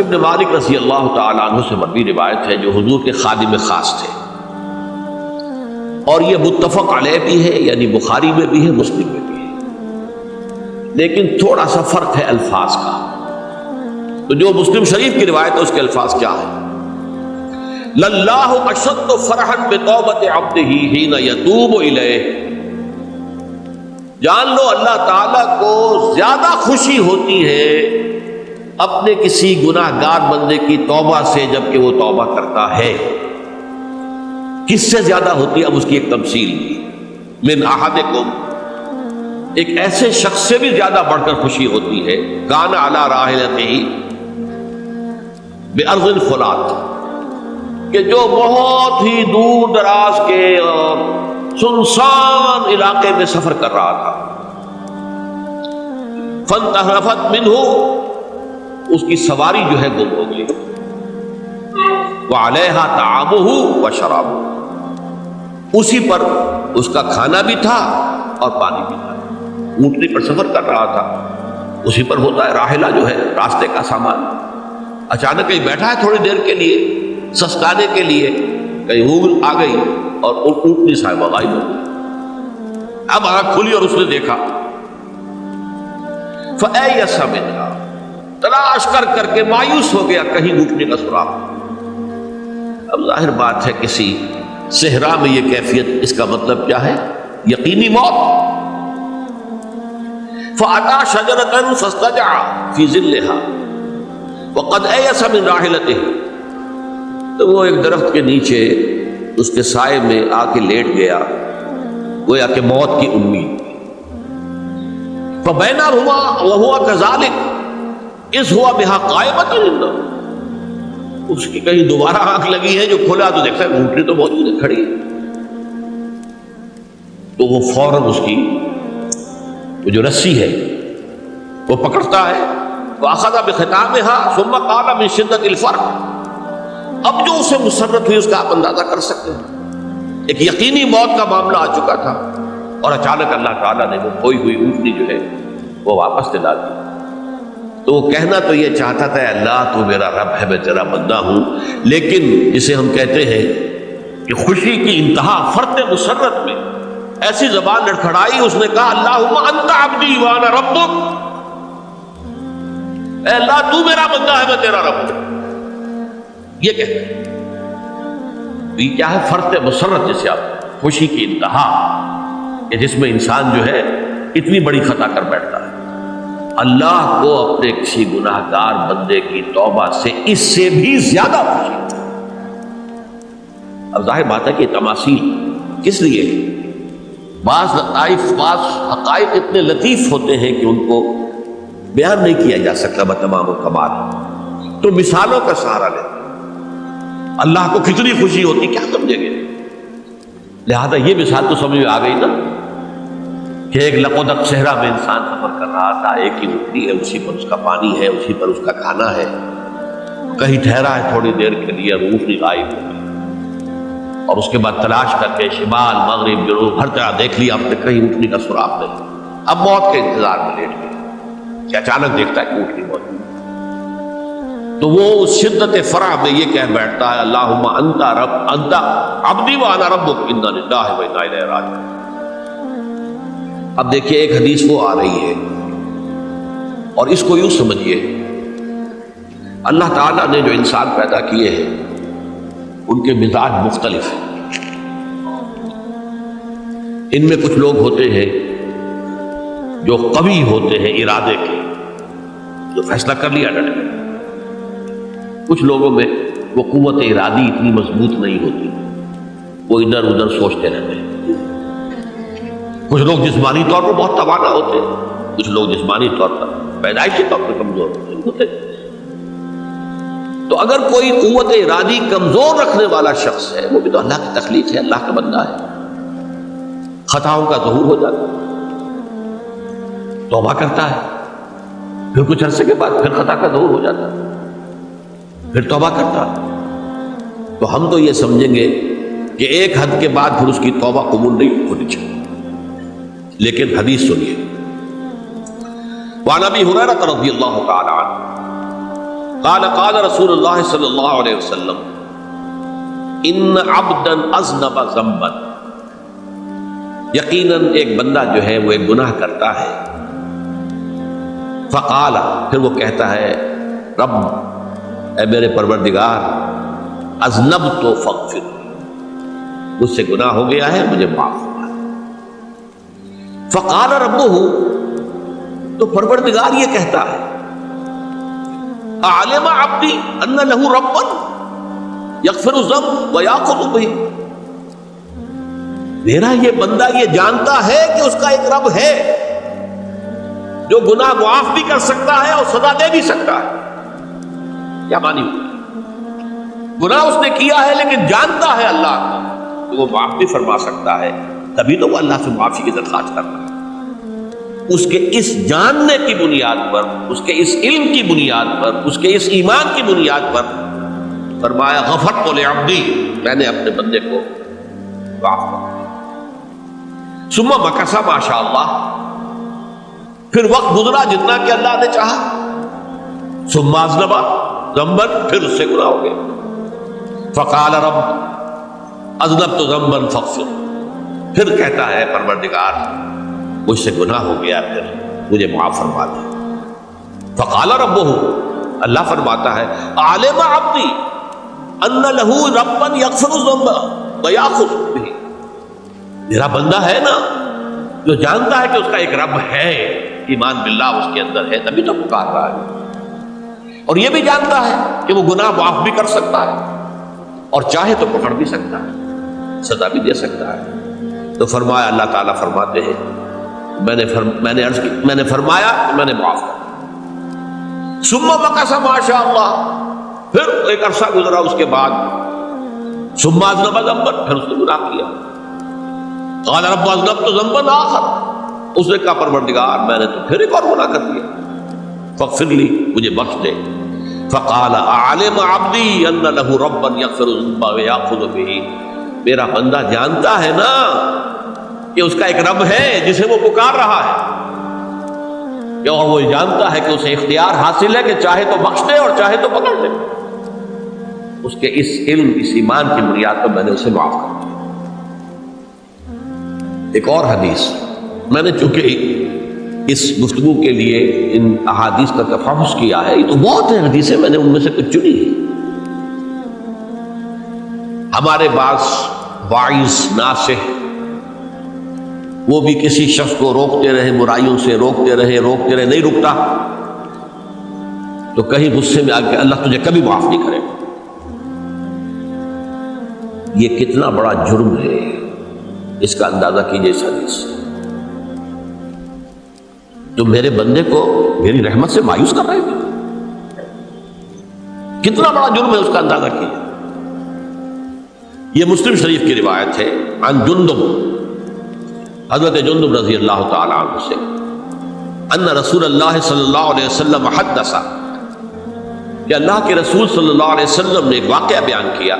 ابن مالک رضی اللہ تعالیٰ عنہ سے مروی روایت ہے جو حضور کے خادم خاص تھے، اور یہ متفق علیہ بھی ہے، یعنی بخاری میں بھی ہے، مسلم میں بھی ہے، لیکن تھوڑا سا فرق ہے الفاظ کا۔ تو جو مسلم شریف کی روایت ہے اس کے الفاظ کیا ہے؟ للہ اشد فرحا بتوبۃ عبدہ حین یتوب الیہ، جان لو اللہ تعالیٰ کو زیادہ خوشی ہوتی ہے اپنے کسی گناہ گار بندے کی توبہ سے جب کہ وہ توبہ کرتا ہے۔ کس سے زیادہ ہوتی ہے؟ اب اس کی ایک تمثیل دی، من احدکم، ایک ایسے شخص سے بھی زیادہ بڑھ کر خوشی ہوتی ہے، کان علی راحلتہ بارض فلات، کہ جو بہت ہی دور دراز کے اور سنسان علاقے میں سفر کر رہا تھا، فانتحرفت منہ، اس کی سواری جو ہے گم ہو گئی، وعلیہا طعامہ وشرابہ، اسی پر اس کا کھانا بھی تھا اور پانی بھی تھا، اونٹنی پر سفر کر رہا تھا، اسی پر ہوتا ہے راحلہ جو ہے راستے کا سامان، اچانک کہیں بیٹھا ہے تھوڑی دیر کے لیے سستانے کے لیے، کہیں اونگ آ گئی اور اونٹنی صاحبہ غائب ہو گئی۔ اب آنکھ کھلی اور اس نے دیکھا، فَأَيَّسَ مِنْهَا، تلاش کر کر کے مایوس ہو گیا، کہیں اونٹنی کا سراغ۔ اب ظاہر بات ہے کسی صحرا میں یہ کیفیت، اس کا مطلب کیا ہے؟ یقینی موت۔ فَأَتَىٰ شَجَرَةً فَاسْتَجَعَ فِي ظِلِّهَا وَقَدْ أَيَسَ مِنْ رَاحِلَتِهِ، تو وہ ایک درخت کے نیچے اس کے سائے میں آ کے لیٹ گیا، گویا کہ موت کی امید۔ فَبَيْنَهُمَا وَهُوَ كَذَلِكَ إِذْ هُوَ بِهَا قَائِمَةٌ عِندَهُ، اس کی کہیں دوبارہ آنکھ لگی ہے، جو کھولا تو دیکھتا ہے اونٹنی تو موجود ہے، کھڑی ہے، تو وہ فوراً اس کی وہ جو رسی ہے وہ پکڑتا ہے، وَأَخَذَ بِخِتَامِهَا ثُمَّ قَالَ مِن شِدَّةِ الْفَرْقِ، اب جو اسے مسرت ہوئی اس کا آپ اندازہ کر سکتے ہیں، ایک یقینی موت کا معاملہ آ چکا تھا، اور اچانک اللہ تعالیٰ نے وہ کھوئی ہوئی اونٹنی جو ہے وہ واپس دلا دی۔ تو وہ کہنا تو یہ چاہتا تھا، اللہ تو میرا رب ہے، میں تیرا بندہ ہوں، لیکن جسے ہم کہتے ہیں کہ خوشی کی انتہا فرط مسرت میں ایسی زبان لڑکھڑائی، اس نے کہا اللہم انت عبدی وانا ربک، اے اللہ تو میرا بندہ ہے، میں تیرا رب ہوں، یہ کہتے ہیں۔ یہ کیا ہے؟ فرط مسرت، جسے آپ خوشی کی انتہا، کہ جس میں انسان جو ہے اتنی بڑی خطا کر بیٹھتا ہے۔ اللہ کو اپنے کسی گناہ گار بندے کی توبہ سے اس سے بھی زیادہ خوشی ہے۔ اب ظاہر بات ہے کہ تماثیل کس لیے؟ بعض لطائف، بعض حقائق اتنے لطیف ہوتے ہیں کہ ان کو بیان نہیں کیا جا سکتا بتمام و کمال، تو مثالوں کا سہارا لیتے ہیں۔ اللہ کو کتنی خوشی ہوتی کیا سمجھیں گے؟ لہذا یہ مثال تو سمجھ میں آ گئی نا، کہ ایک لقودق صحرا میں انسان سفر کر رہا تھا، ایک ہی اونٹنی ہے، اسی پر اس کا پانی ہے، اسی پر اس کا کھانا ہے، کہیں ٹھہرا ہے تھوڑی دیر کے لیے، اونٹنی غائب ہو گئی، اور اس کے بعد تلاش کر کے شمال مغرب جنوب ہر طرح دیکھ لیا آپ نے، کہیں اونٹنی کا سراغ نہیں۔ اب موت کے انتظار میں لیٹ گیا کہ اچانک دیکھتا ہے کہ اونٹنی موجود، تو وہ اس شدت فرح میں یہ کہہ بیٹھتا ہے اللہم انت رب انت عبدی وانا ربک انا للہ و انا الیہ راجعون۔ اب دیکھیے ایک حدیث وہ آ رہی ہے، اور اس کو یوں سمجھیے، اللہ تعالیٰ نے جو انسان پیدا کیے ہیں ان کے مزاج مختلف ہیں۔ ان میں کچھ لوگ ہوتے ہیں جو قوی ہوتے ہیں ارادے کے، جو فیصلہ کر لیا ڈٹ گئے۔ کچھ لوگوں میں وہ قوت ارادی اتنی مضبوط نہیں ہوتی، وہ ادھر ادھر سوچتے رہتے ہیں۔ کچھ لوگ جسمانی طور پر بہت توانا ہوتے ہیں، کچھ لوگ جسمانی طور پر پیدائشی طور پر کمزور ہوتے ہیں۔ تو اگر کوئی قوت ارادی کمزور رکھنے والا شخص ہے، وہ بھی تو اللہ کی تخلیق ہے، اللہ کا بندہ ہے، خطاؤں کا ظہور ہو جاتا ہے، توبہ کرتا ہے، پھر کچھ عرصے کے بعد پھر خطا کا ظہور ہو جاتا ہے، پھر توبہ کرتا ہے، تو ہم تو یہ سمجھیں گے کہ ایک حد کے بعد پھر اس کی توبہ قبول نہیں ہونی چاہیے۔ لیکن حدیث سنیے، وعن ابی ہریرہ رضی اللہ تعالی عنہ قال قال رسول اللہ صلی اللہ علیہ وسلم ان عبدا اذنب ذنبا، یقیناً ایک بندہ جو ہے وہ ایک گناہ کرتا ہے، فقال، پھر وہ کہتا ہے رب، اے میرے پروردگار، اذنبت فاغفر، مجھ سے گناہ ہو گیا ہے، مجھے معاف فرما۔ فقال ربہ، تو پروردگار یہ کہتا ہے اعلم عبدی ان لہ ربا یغفر الذنب ویأخذ بہ، میرا یہ بندہ یہ جانتا ہے کہ اس کا ایک رب ہے جو گناہ معاف بھی کر سکتا ہے اور سزا دے بھی سکتا ہے۔ کیا مانی ہوئی؟ گناہ اس نے کیا ہے لیکن جانتا ہے اللہ کو کہ وہ معاف بھی فرما سکتا ہے، تبھی تو وہ اللہ سے معافی کی درخواست کر رہا ہے۔ اس کے اس جاننے کی بنیاد پر، اس کے اس علم کی بنیاد پر، اس کے اس ایمان کی بنیاد پر فرمایا غفرت لعبدی، میں نے اپنے بندے کو معاف کر دیا۔ ثم مکث ما شاء اللہ، پھر وقت گزرا جتنا کہ اللہ نے چاہا۔ ثم اذنب ذنبا، پھر اس سے گناہ ہو گیا۔ فقال رب اذنبت ذنبا فاغفر، پھر کہتا ہے پروردگار مجھ سے گناہ ہو گیا، پھر مجھے معاف فرما دے۔ فقال ربہ، اللہ فرماتا ہے عالم عبدی ان لہ ربا یغفر الذنب ویأخذ بہ، میرا بندہ ہے نا جو جانتا ہے کہ اس کا ایک رب ہے، ایمان باللہ اس کے اندر ہے، تبھی تو پکار رہا ہے، اور یہ بھی جانتا ہے کہ وہ گناہ معاف بھی کر سکتا ہے اور چاہے تو پکڑ بھی سکتا ہے، سزا بھی دے سکتا ہے۔ تو فرمایا، اللہ تعالیٰ فرماتے ہیں میں نے فرمایا کہ میں نے معاف کر۔ ثم مکث ما شاء اللہ، پھر ایک عرصہ گزرا اس کے بعد۔ ثم اذنب ذنبا، پھر اس نے گناہ کیا۔ قال رب اذنبت ذنبا آخر، اس نے کہا پروردگار میں نے تو پھر ایک اور گناہ کر دیا، فاغفر لی، مجھے بخش دے۔ فقال اعلم عبدی ان لہ ربا یغفر الذنب ویأخذ بہ، میرا بندہ جانتا ہے نا کہ اس کا ایک رب ہے جسے وہ پکار رہا ہے، اور وہ جانتا ہے کہ اسے اختیار حاصل ہے کہ چاہے تو بخش دے اور چاہے تو پکڑ دے۔ اس کے اس علم، اس ایمان کی بنیاد پر میں نے اسے معاف کر دیا۔ ایک اور حدیث، میں نے چونکہ اس گفتگو کے لیے ان احادیث کا تفحص کیا ہے، یہ تو بہت ہیں حدیثیں، میں نے ان میں سے کچھ چنی ہے۔ ہمارے بعض واعظ ناصح وہ بھی کسی شخص کو روکتے رہے، برائیوں سے روکتے رہے، نہیں رکتا، تو کہیں غصے میں آ کے اللہ تجھے کبھی معاف نہیں کرے گا۔ یہ کتنا بڑا جرم ہے، اس کا اندازہ کیجئے اس حدیث سے۔ تم میرے بندے کو میری رحمت سے مایوس کر رہے تھے، کتنا بڑا جرم ہے اس کا اندازہ کیجئے۔ یہ مسلم شریف کی روایت ہے، عن جندب، حضرت جندب رضی اللہ تعالی عنہ سے، ان رسول اللہ صلی اللہ علیہ وسلم حدث، کہ اللہ کے رسول صلی اللہ علیہ وسلم نے ایک واقعہ بیان کیا،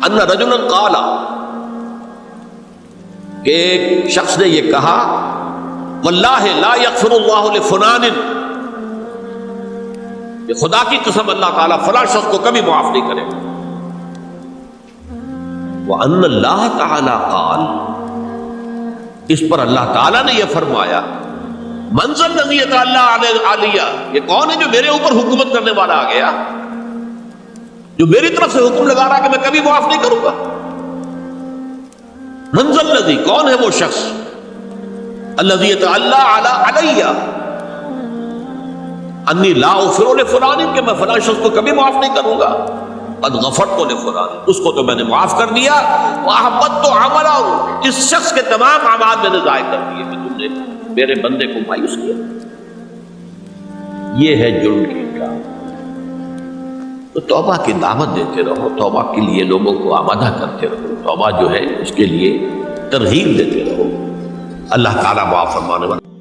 ان رجلا قال، کہ ایک شخص نے یہ کہا، واللہ لا یغفر اللہ لفلان، کہ خدا کی قسم اللہ تعالیٰ فلاں شخص کو کبھی معاف نہیں کرے گا۔ وَأَنَّ اللَّهَ تَعَالَى قَالَ، اس پر اللہ تعالیٰ نے یہ فرمایا، مَنْ ذَا الَّذِي يَتَعَلَّىٰ عَلَيَّ، یہ کون ہے جو میرے اوپر حکومت کرنے والا آ گیا، جو میری طرف سے حکم لگا رہا کہ میں کبھی معاف نہیں کروں گا۔ مَنْ ذَا الَّذِي، کون ہے وہ شخص، الَّذِي يَتَعَلَّىٰ عَلَيَّ أَنِّي لَا أَغْفِرُ لِفُلَانٍ، کہ میں فلاں شخص کو کبھی معاف نہیں کروں گا۔ قد غفرت لفلان، اس کو تو میں نے معاف کر دیا۔ وَأَحْبَطْتُ عَمَلَهُ، اس شخص کے تمام اعمال میں نے ضائع کر دیے کہ تم نے میرے بندے کو مایوس کیا۔ یہ ہے جرم کی انکار۔ تو توبہ کی دعوت دیتے رہو، توبہ کے لیے لوگوں کو آمادہ کرتے رہو، توبہ جو ہے اس کے لیے ترغیب دیتے رہو۔ اللہ تعالیٰ معاف فرمانے والا۔